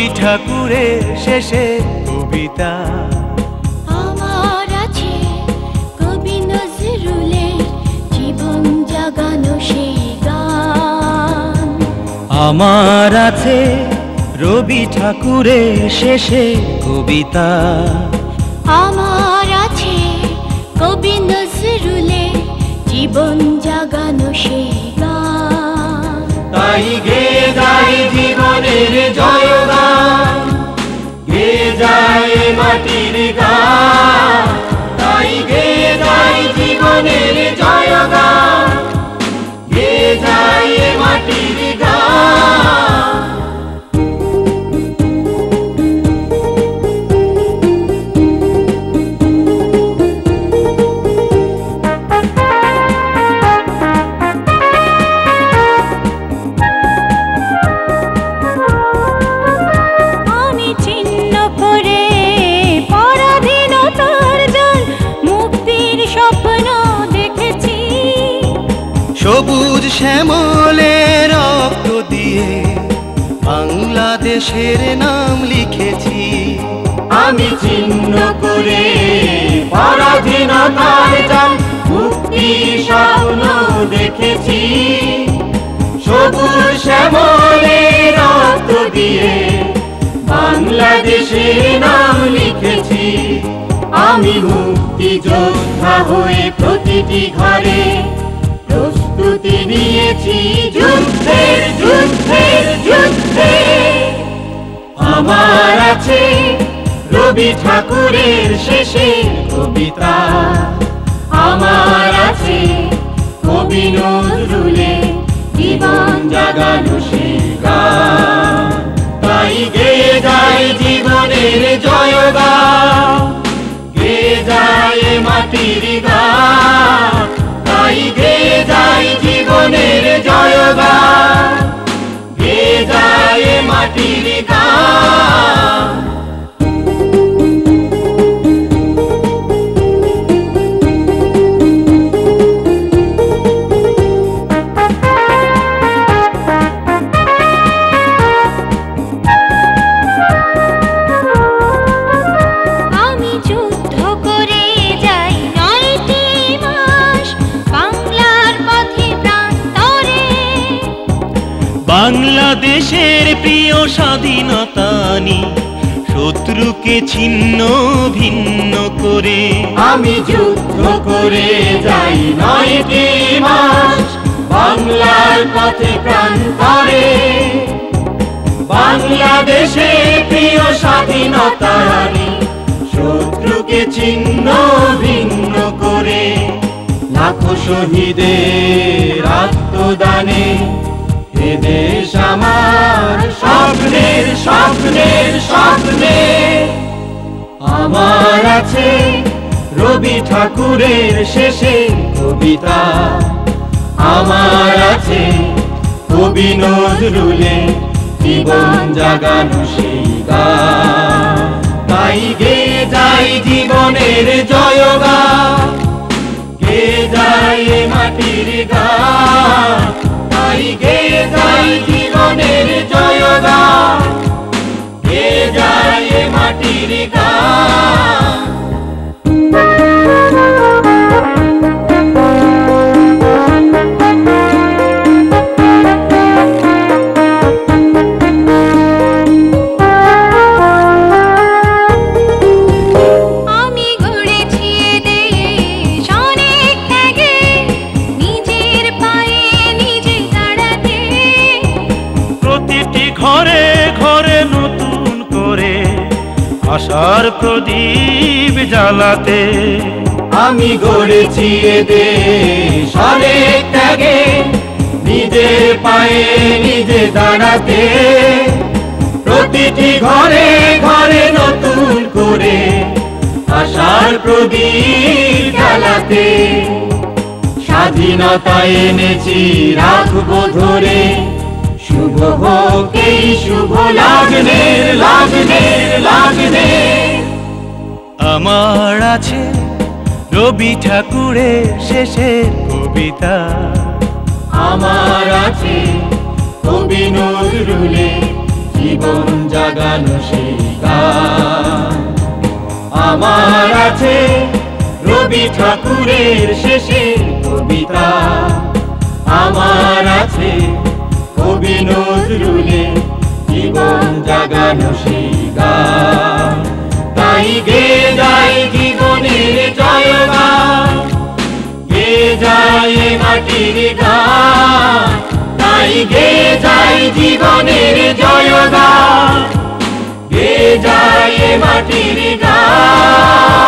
রবি ঠাকুরের শেষে কবিতা। আমার আছে কবি নজরুলের জীবন জাগানো সেই গান। আমার আছে রবি ঠাকুরের শেষে কবিতা। আমার আছে কবি নজরুলের জীবন জাগানো সেই গান। তাই গে যাই জীবনের জয়গান, গে যায় মাটির গান। তাই গে যাই জীবনের জয়গান, গে যায় মাটির গান। সবুজ শ্যামলে রক্ত দিয়ে বাংলাদেশের নাম লিখেছি। আমি চিহ্ন করে পরাধীনতার জাল মুক্তির স্বপ্ন দেখেছি। সবুজ শ্যামলে রক্ত দিয়ে বাংলাদেশের নাম লিখেছি। আমি মুক্তিযোদ্ধা হয়ে প্রতিটি ঘরে প্রস্তুতি নিয়েছি যুদ্ধের যুদ্ধের যুদ্ধে। আমার আছে রবি ঠাকুরের শেষে কবিতা। আমার আছে কবি নজরুলের জীবন জাগানো সেই গান। তাই গে যায় জীবনের জয়গান, গে যায় মাটির গান। তাই গে যায় জীবনের জয়গান, গে যায় মাটির গান। বাংলাদেশের প্রিয় স্বাধীনতা নি শত্রুকে ছিন্ন ভিন্ন করে। আমি যুদ্ধ করে যাই 9টি মাস বাংলার পথে প্রান্তরে। বাংলাদেশের প্রিয় স্বাধীনতা নি শত্রুকে ছিন্ন ভিন্ন করে। লাখো শহীদের আত্মদানে এ দেশ আমার স্বপ্নের স্বপ্নের স্বপ্নে। আমার আছে রবি ঠাকুরের শেষে কবিতা। আমার আছে কবি নজরুলের জীবন জাগানো সেই গান। তাই গে যাই জীবনের জয়গান, গে যায় মাটির গান। তাই গে যাই জীবনের জয়গান, গে যায় মাটির গান। ঘরে ঘরে নতুন করে আশার প্রদীপ জ্বালাতে। আমি গড়েছি এ দেশ অনেক ত্যাগে, নিজের পায়ে নিজে দাঁড়াতে। প্রতিটি ঘরে ঘরে নতুন করে আশার প্রদীপ জ্বালাতে। স্বাধীনতা এনেছি রাখবো ধরে, শুভ হোক এই শুভ লাগনের লাগনের লাগনে। আমার আছে রবি ঠাকুরের শেষের কবিতা। আমার আছে কবি নজরুলের জীবন জাগানো সেই গান। আমার আছে রবি ঠাকুরের শেষের কবিতা, আমার আছে কবি নজরুলের জীবন জাগানো সেই গান। তাই গে যাই জীবনের জয়গান, গে যাই মাটির গান, তাই গে যাই জীবনের জয়গান, গে যাই মাটির গান।